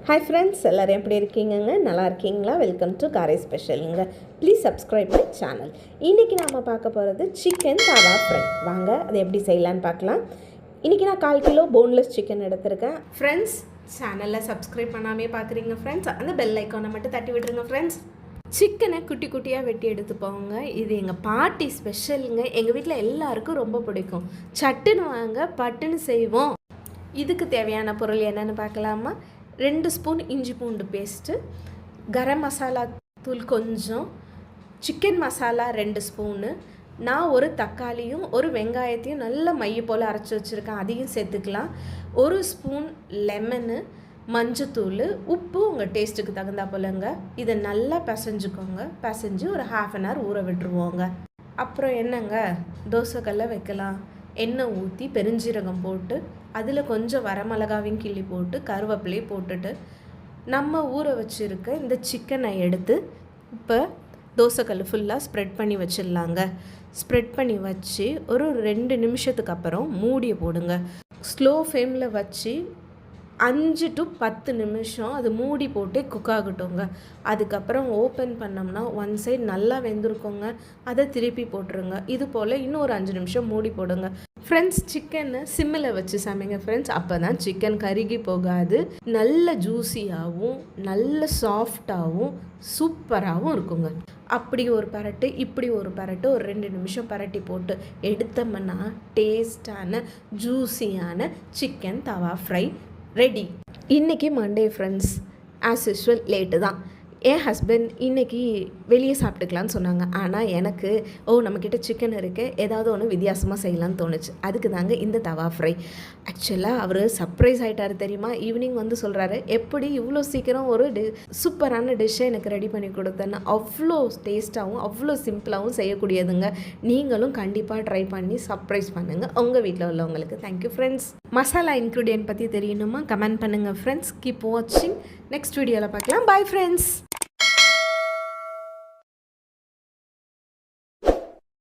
Hi friends, எல்லோரும் எப்படி இருக்கீங்கங்க? நல்லா இருக்கீங்களா? வெல்கம் டு காரை ஸ்பெஷலுங்க. Please subscribe my channel. இன்றைக்கி நாம் பார்க்க போகிறது சிக்கன் தவா ஃப்ரை. வாங்க அதை எப்படி செய்யலான்னு பார்க்கலாம். இன்றைக்கி நான் 1/4 கிலோ போன்லெஸ் சிக்கன் எடுத்திருக்கேன். ஃப்ரெண்ட்ஸ், சேனலில் சப்ஸ்கிரைப் பண்ணாமே பார்க்குறீங்க ஃப்ரெண்ட்ஸ், அந்த பெல் ஐக்கானை மட்டும் தட்டி விட்டுருங்க ஃப்ரெண்ட்ஸ். சிக்கனை குட்டி குட்டியாக வெட்டி எடுத்துப்போங்க. இது எங்கள் பாட்டி ஸ்பெஷலுங்க. எங்கள் வீட்டில் எல்லாருக்கும் ரொம்ப பிடிக்கும். சட்டுன்னு வாங்க, பட்டுன்னு செய்வோம். இதுக்கு தேவையான பொருள் என்னென்னு பார்க்கலாமா? 2 ஸ்பூன் இஞ்சி பூண்டு பேஸ்ட்டு, கரம் மசாலா தூள் கொஞ்சம், சிக்கன் மசாலா 2 ஸ்பூனு, நான் ஒரு தக்காளியும் ஒரு வெங்காயத்தையும் நல்ல மைய போல் அரைச்சி வச்சுருக்கேன், அதையும் சேர்த்துக்கலாம். 1 ஸ்பூன் லெமனு, மஞ்சத்தூள், உப்பு உங்கள் டேஸ்ட்டுக்கு தகுந்தா போலங்க. இதை நல்லா பிசைஞ்சுக்கோங்க. பிசைஞ்சு ஒரு 1/2 அன் ஹவர் ஊற விட்டுருவோங்க. அப்புறம் என்னங்க, தோசைக்கல்லை வைக்கலாம். எண்ணெய் ஊற்றி பெருஞ்சீரகம் போட்டு அதில் கொஞ்சம் வரமிளகாவையும் கிள்ளி போட்டு கருவேப்பிலையும் போட்டுட்டு நம்ம ஊற வச்சுருக்க இந்த சிக்கனை எடுத்து இப்போ தோசைக்கல் ஃபுல்லாக ஸ்ப்ரெட் பண்ணி வச்சிடலாங்க. ஸ்ப்ரெட் பண்ணி வச்சு ஒரு 2 நிமிஷத்துக்கு அப்புறம் மூடியை போடுங்க. ஸ்லோ ஃப்ளேமில் வச்சு 5 to 10 நிமிஷம் அது மூடி போட்டு குக் ஆகட்டுங்க. அதுக்கப்புறம் ஓப்பன் பண்ணோம்னா 1 சைடு நல்லா வெந்திருக்கோங்க. அதை திருப்பி போட்டுருங்க. இது போல் இன்னும் ஒரு 5 நிமிஷம் மூடி போடுங்க. ஃப்ரெண்ட்ஸ், சிக்கனை சிம்மில் வச்சு சமைங்க ஃப்ரெண்ட்ஸ். அப்போ தான் சிக்கன் கருகி போகாது. நல்ல ஜூஸியாகவும் நல்ல சாஃப்டாகவும் சூப்பராகவும் இருக்குங்க. அப்படி ஒரு பரட்டு, இப்படி ஒரு பரட்டு, ஒரு 2 நிமிஷம் பரட்டி போட்டு எடுத்தோம்னா டேஸ்டான ஜூஸியான சிக்கன் தவா ஃப்ரை ரெடி. இன்றைக்கி Monday friends, as usual late தான். என் ஹஸ்பண்ட் இன்றைக்கி வெளியே சாப்பிட்டுக்கலான்னு சொன்னாங்க. ஆனால் எனக்கு நம்மக்கிட்ட சிக்கன் இருக்குது, ஏதாவது ஒன்று வித்தியாசமாக செய்யலான்னு தோணுச்சு. அதுக்கு தாங்க இந்த தவா ஃப்ரை. ஆக்சுவலாக அவர் சர்ப்ரைஸ் ஆகிட்டார் தெரியுமா. ஈவினிங் வந்து சொல்கிறாரு, எப்படி இவ்வளோ சீக்கிரம் ஒரு சூப்பரான டிஷ்ஷை எனக்கு ரெடி பண்ணி கொடுத்தேன்னு. அவ்வளோ டேஸ்ட்டாகவும் அவ்வளோ சிம்பிளாகவும் செய்யக்கூடியதுங்க. நீங்களும் கண்டிப்பாக ட்ரை பண்ணி சர்ப்ரைஸ் பண்ணுங்கள் உங்கள் வீட்டில் உள்ளவங்களுக்கு. Thank you friends. மசாலா இன்க்ரீடியன்ட் பற்றி தெரியணுமா? கமெண்ட் பண்ணுங்கள் ஃப்ரெண்ட்ஸ். கீப் வாட்சிங். நெக்ஸ்ட் வீடியோவில் பார்க்கலாம். Bye friends.